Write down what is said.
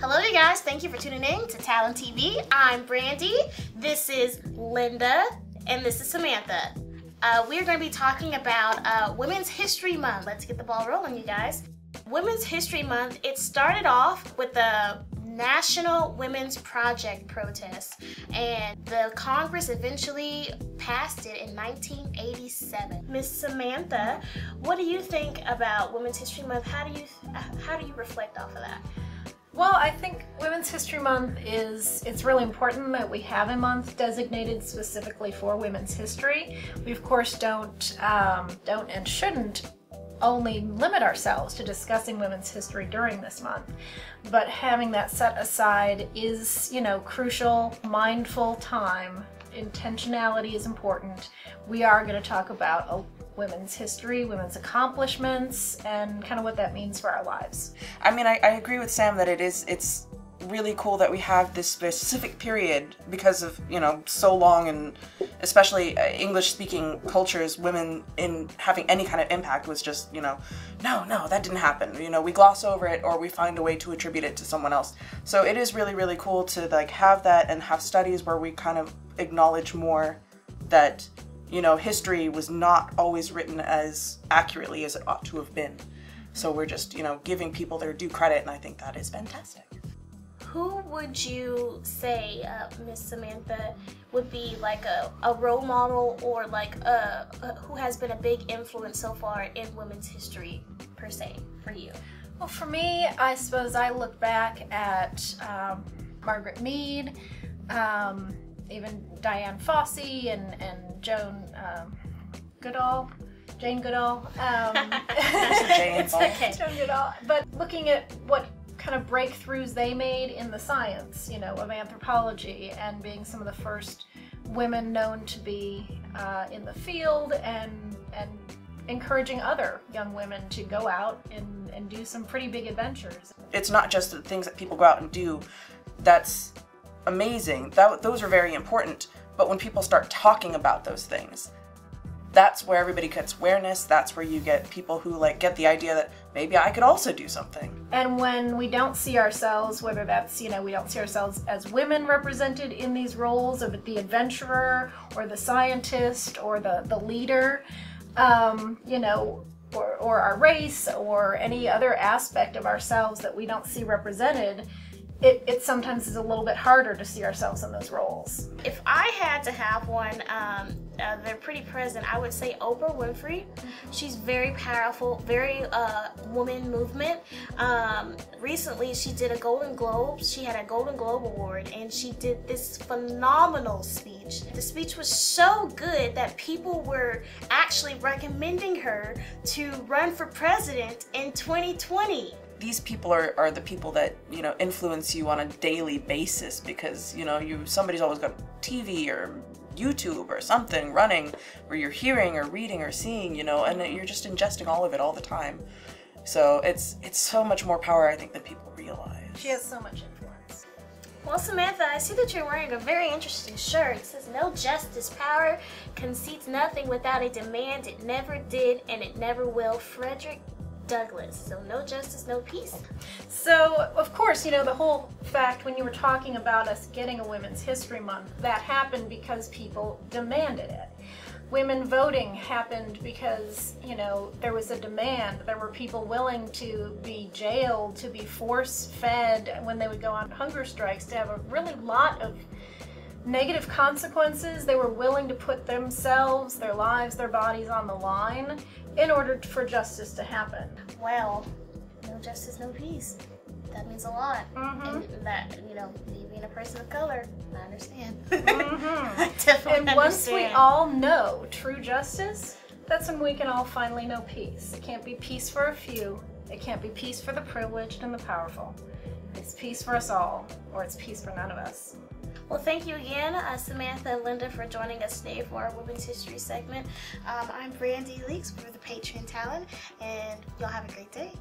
Hello you guys, thank you for tuning in to Talent TV. I'm Brandy, this is Linda, and this is Samantha. We're going to be talking about Women's History Month. Let's get the ball rolling, you guys. Women's History Month, it started off with the National Women's Project protest, and the Congress eventually passed it in 1987. Miss Samantha, what do you think about Women's History Month? How do you reflect off of that? Well, I think Women's History Month it's really important that we have a month designated specifically for women's history. We of course don't and shouldn't only limit ourselves to discussing women's history during this month, but having that set aside is, crucial, mindful time. Intentionality is important. We are going to talk about women's history, women's accomplishments, and kind of what that means for our lives. I mean, I agree with Sam that it's really cool that we have this specific period because of, so long, and especially English-speaking cultures, women in having any kind of impact was just, no, that didn't happen. We gloss over it or we find a way to attribute it to someone else. So it is really, really cool to have that and have studies where we kind of acknowledge more that history was not always written as accurately as it ought to have been. So we're just, giving people their due credit, and I think that is fantastic. Who would you say, Miss Samantha, would be like a role model, or who has been a big influence so far in women's history, per se, for you? Well, for me, I suppose I look back at Margaret Mead, even Dian Fossey and Jane Goodall. Jane Goodall. But looking at what kind of breakthroughs they made in the science, of anthropology, and being some of the first women known to be in the field, and encouraging other young women to go out and do some pretty big adventures. It's not just the things that people go out and do. That's amazing. Those are very important. But when people start talking about those things, that's where everybody gets awareness. That's where you get people who get the idea that maybe I could also do something. And when we don't see ourselves, whether that's, we don't see ourselves as women represented in these roles of the adventurer or the scientist or the leader, or our race or any other aspect of ourselves that we don't see represented, it sometimes is a little bit harder to see ourselves in those roles. If I had to have one, they're pretty present, I would say Oprah Winfrey. She's very powerful, very woman movement. Recently she did a Golden Globe. She had a Golden Globe Award, and she did this phenomenal speech. The speech was so good that people were actually recommending her to run for president in 2020. These people are the people that, influence you on a daily basis, because, somebody's always got TV or YouTube or something running where you're hearing or reading or seeing, and you're just ingesting all of it all the time. So it's so much more power, I think, than people realize. She has so much influence. Well, Samantha, I see that you're wearing a very interesting shirt. It says, "No justice, power concedes nothing without a demand. It never did and it never will." Frederick Douglass. So no justice, no peace. So, of course, the whole fact when you were talking about us getting a Women's History Month, that happened because people demanded it. Women voting happened because, there was a demand. There were people willing to be jailed, to be force-fed when they would go on hunger strikes, to have a really lot of negative consequences. They were willing to put themselves, their lives, their bodies on the line in order for justice to happen. Well, no justice, no peace. That means a lot. And that, me being a person of color, I understand. I definitely and once we all know true justice, that's when we can all finally know peace. It can't be peace for a few. It can't be peace for the privileged and the powerful. It's peace for us all, or it's peace for none of us. Well, thank you again, Samantha and Linda, for joining us today for our Women's History segment. I'm Brandy Leaks for the Patreon Talent, and y'all have a great day.